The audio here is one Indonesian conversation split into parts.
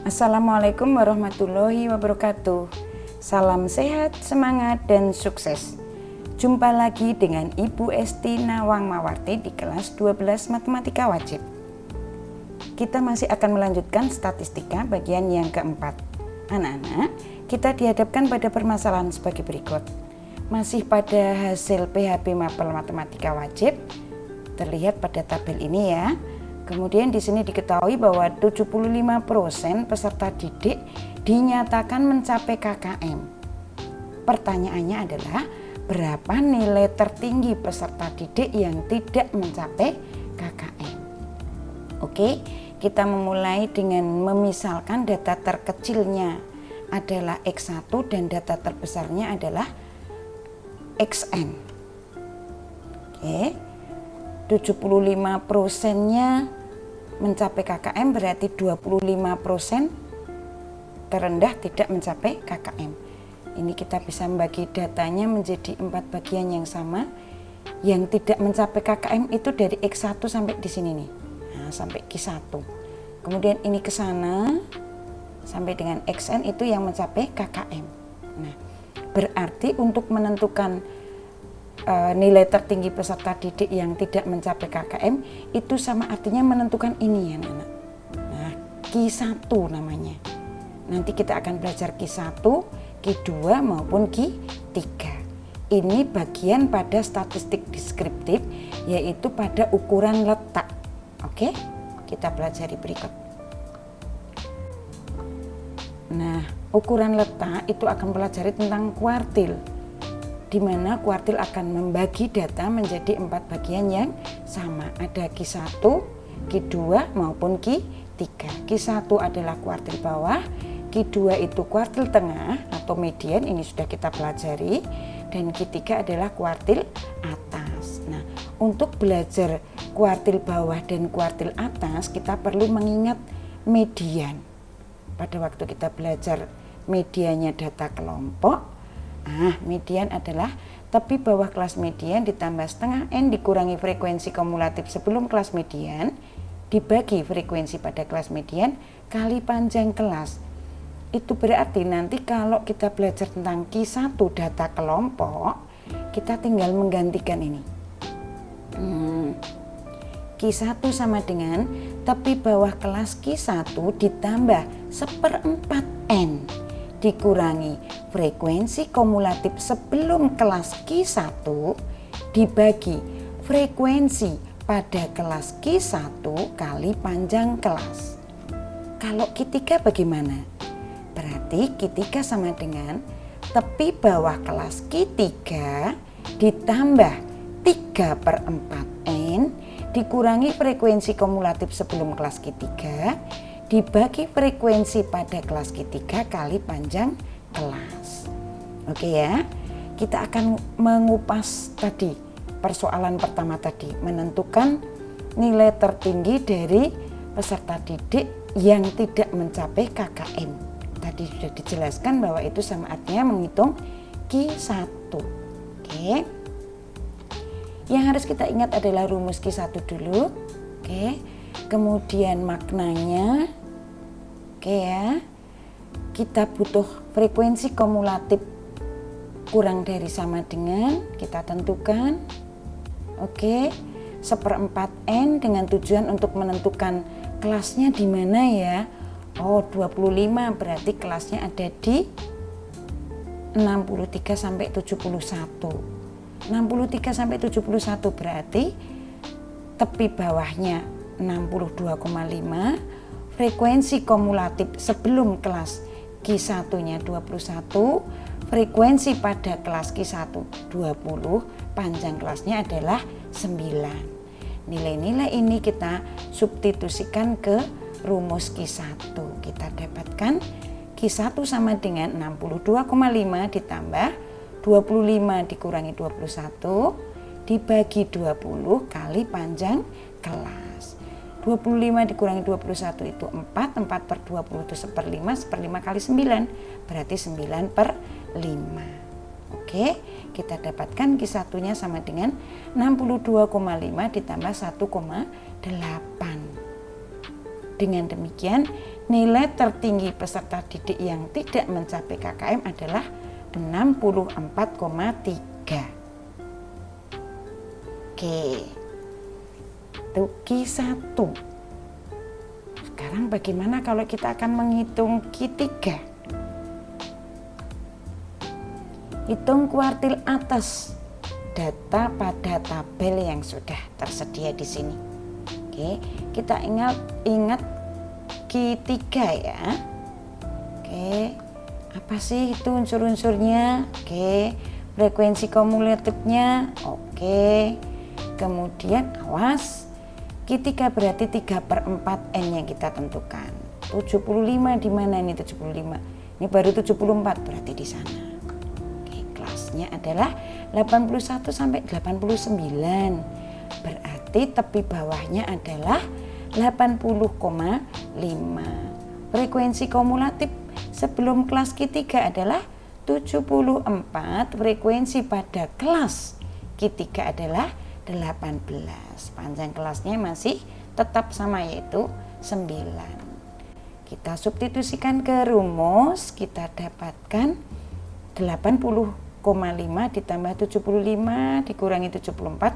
Assalamualaikum warahmatullahi wabarakatuh. Salam sehat, semangat, dan sukses. Jumpa lagi dengan Ibu Esti Nawang Mawarti di kelas 12 Matematika Wajib. Kita masih akan melanjutkan statistika bagian yang keempat. Anak-anak, kita dihadapkan pada permasalahan sebagai berikut. Masih pada hasil PHP Mapel Matematika Wajib, terlihat pada tabel ini ya. Kemudian di sini diketahui bahwa 75% peserta didik dinyatakan mencapai KKM. Pertanyaannya adalah berapa nilai tertinggi peserta didik yang tidak mencapai KKM? Oke, kita memulai dengan memisalkan data terkecilnya adalah X1 dan data terbesarnya adalah XN. Oke, 75%-nya mencapai KKM berarti 25% terendah tidak mencapai KKM. Ini kita bisa membagi datanya menjadi 4 bagian yang sama. Yang tidak mencapai KKM itu dari X1 sampai di sini nih. Nah, sampai Q1. Kemudian ini ke sana sampai dengan XN itu yang mencapai KKM. Nah, berarti untuk menentukan nilai tertinggi peserta didik yang tidak mencapai KKM itu sama artinya menentukan ini ya anak-anak. Nah, Q1 namanya. Nanti kita akan belajar Q1, Q2 maupun Q3. Ini bagian pada statistik deskriptif, yaitu pada ukuran letak. Oke, kita pelajari berikut. Nah, ukuran letak itu akan pelajari tentang kuartil, di mana kuartil akan membagi data menjadi 4 bagian yang sama. Ada Q1, Q2 maupun Q3. Q1 adalah kuartil bawah, Q2 itu kuartil tengah atau median, ini sudah kita pelajari, dan Q3 adalah kuartil atas. Nah, untuk belajar kuartil bawah dan kuartil atas kita perlu mengingat median. Pada waktu kita belajar mediannya data kelompok, median adalah tepi bawah kelas median ditambah setengah N dikurangi frekuensi kumulatif sebelum kelas median dibagi frekuensi pada kelas median kali panjang kelas. Itu berarti nanti kalau kita belajar tentang Q1 data kelompok, kita tinggal menggantikan ini. Q1 sama dengan tepi bawah kelas Q1 ditambah 1/4 N dikurangi frekuensi kumulatif sebelum kelas Q1 dibagi frekuensi pada kelas Q1 kali panjang kelas. Kalau Q3 bagaimana? Berarti Q3 sama dengan tepi bawah kelas Q3 ditambah 3/4 N dikurangi frekuensi kumulatif sebelum kelas Q3 dibagi frekuensi pada kelas Q3 kali panjang kelas. Oke ya, kita akan mengupas tadi persoalan pertama tadi, menentukan nilai tertinggi dari peserta didik yang tidak mencapai KKM. Tadi sudah dijelaskan bahwa itu sama artinya menghitung Q1. Oke. Yang harus kita ingat adalah rumus Q1 dulu. Oke. Kemudian maknanya. Oke ya, kita butuh frekuensi kumulatif kurang dari sama dengan, kita tentukan. Oke, 1/4 N dengan tujuan untuk menentukan kelasnya di mana ya. Oh, 25 berarti kelasnya ada di 63 sampai 71. 63 sampai 71 berarti tepi bawahnya 62,5. Frekuensi kumulatif sebelum kelas Q1-nya 21, frekuensi pada kelas Q1 20, panjang kelasnya adalah 9. Nilai-nilai ini kita substitusikan ke rumus Q1. Kita dapatkan Q1 sama dengan 62,5 ditambah 25 dikurangi 21 dibagi 20 kali panjang kelas. 25 dikurangi 21 itu 4, 4/20 itu 1/5, 1/5 kali 9 berarti 9/5. Oke, kita dapatkan Q1-nya sama dengan 62,5 ditambah 1,8. Dengan demikian nilai tertinggi peserta didik yang tidak mencapai KKM adalah 64,3. Oke, itu Q1. Sekarang bagaimana kalau kita akan menghitung Q3? Hitung kuartil atas data pada tabel yang sudah tersedia di sini. Oke, kita ingat Q3 ya. Oke, apa sih itu unsur-unsurnya? Oke, frekuensi kumulatifnya. Oke, kemudian awas, Q3 berarti 3/4 N yang kita tentukan. 75 di mana ini 75? Ini baru 74 berarti di sana. Oke, kelasnya adalah 81 sampai 89. Berarti tepi bawahnya adalah 80,5. Frekuensi kumulatif sebelum kelas Q3 adalah 74, frekuensi pada kelas Q3 adalah 18. Panjang kelasnya masih tetap sama, yaitu 9. Kita substitusikan ke rumus, kita dapatkan 80,5 ditambah 75 dikurangi 74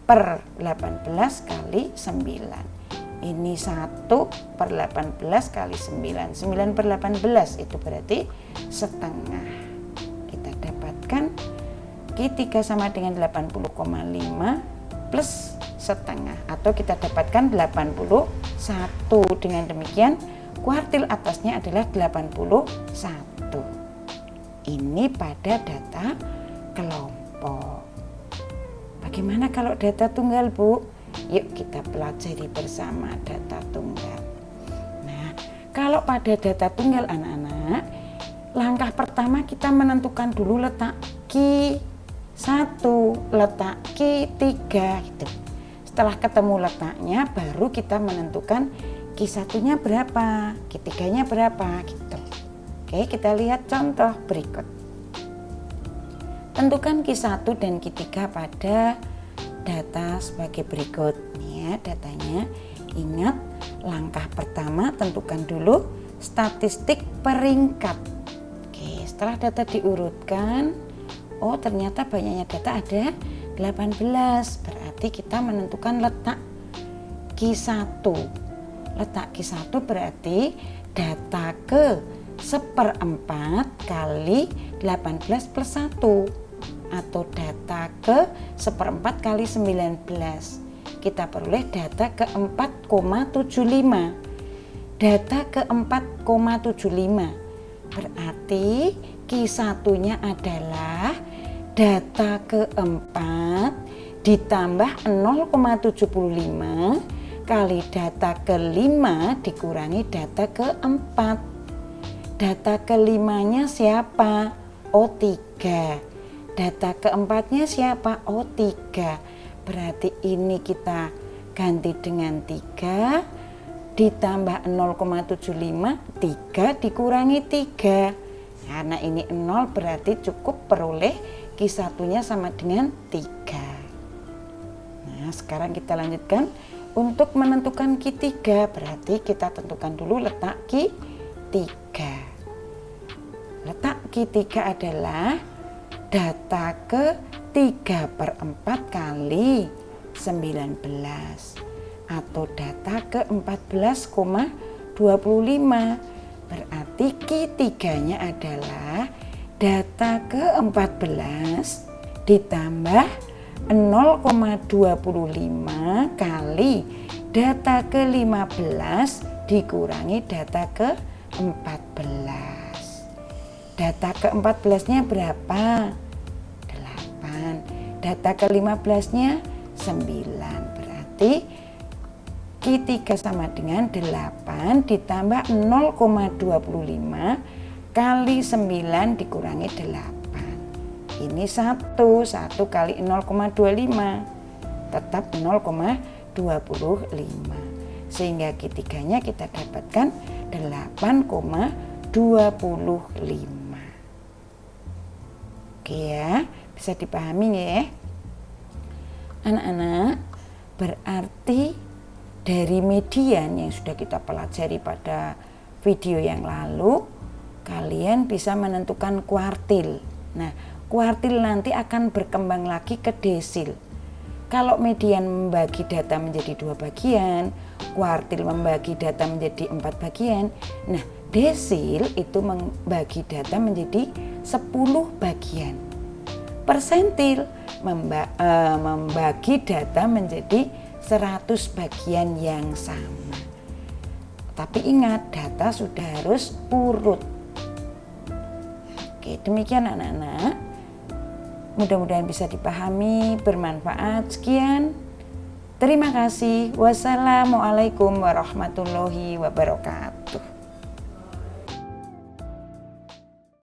per 18 kali 9. Ini 1/18 kali 9. 9/18 itu berarti setengah. Kita dapatkan Q3 sama dengan 80,5 plus setengah, atau kita dapatkan 81. Dengan demikian kuartil atasnya adalah 81. Ini pada data kelompok. Bagaimana kalau data tunggal, Bu? Yuk kita pelajari bersama data tunggal. Nah, kalau pada data tunggal anak-anak, langkah pertama kita menentukan dulu letak Q1, letak Q3 gitu. Setelah ketemu letaknya, baru kita menentukan Q1-nya berapa, Q3-nya berapa gitu. Oke, kita lihat contoh berikut. Tentukan Q1 dan Q3 pada data sebagai berikut. Nih ya datanya. Ingat, langkah pertama tentukan dulu statistik peringkat. Oke, setelah data diurutkan, oh ternyata banyaknya data ada 18. Berarti kita menentukan letak Q1. Letak Q1 berarti data ke 1/4 kali 18 plus 1, atau data ke 1/4 kali 19. Kita peroleh data ke 4,75. Data ke 4,75 berarti Q1-nya adalah data ke 4 ditambah 0,75 kali data ke 5 dikurangi data ke 4. Data ke 5-nya siapa? Oh 3. Data keempatnya siapa? Oh 3. Berarti ini kita ganti dengan 3 ditambah 0,75, 3 dikurangi 3. Karena ini 0 berarti cukup peroleh Q1-nya sama dengan 3. Nah, sekarang kita lanjutkan untuk menentukan Q3. Berarti kita tentukan dulu letak Q3. Letak Q3 adalah data ke 3/4 kali 19, atau data ke 14,25. Berarti Q3-nya adalah data ke 14 ditambah 0,25 kali data ke 15 dikurangi data ke 14. Data ke 14-nya berapa? 8. Data ke 15-nya 9. Berarti Q3 sama dengan 8 ditambah 0,25 kali 9 dikurangi 8. Ini 1 kali 0,25 tetap 0,25. Sehingga Q3-nya kita dapatkan 8,25. Oke ya, bisa dipahami ya anak-anak. Berarti dari median yang sudah kita pelajari pada video yang lalu, kalian bisa menentukan kuartil. Nah, kuartil nanti akan berkembang lagi ke desil. Kalau median membagi data menjadi 2 bagian, kuartil membagi data menjadi 4 bagian, nah desil itu membagi data menjadi 10 bagian. Persentil membagi data menjadi 100 bagian yang sama. Tapi ingat, data sudah harus urut. Oke, demikian anak-anak. Mudah-mudahan bisa dipahami, bermanfaat. Sekian. Terima kasih. Wassalamualaikum warahmatullahi wabarakatuh.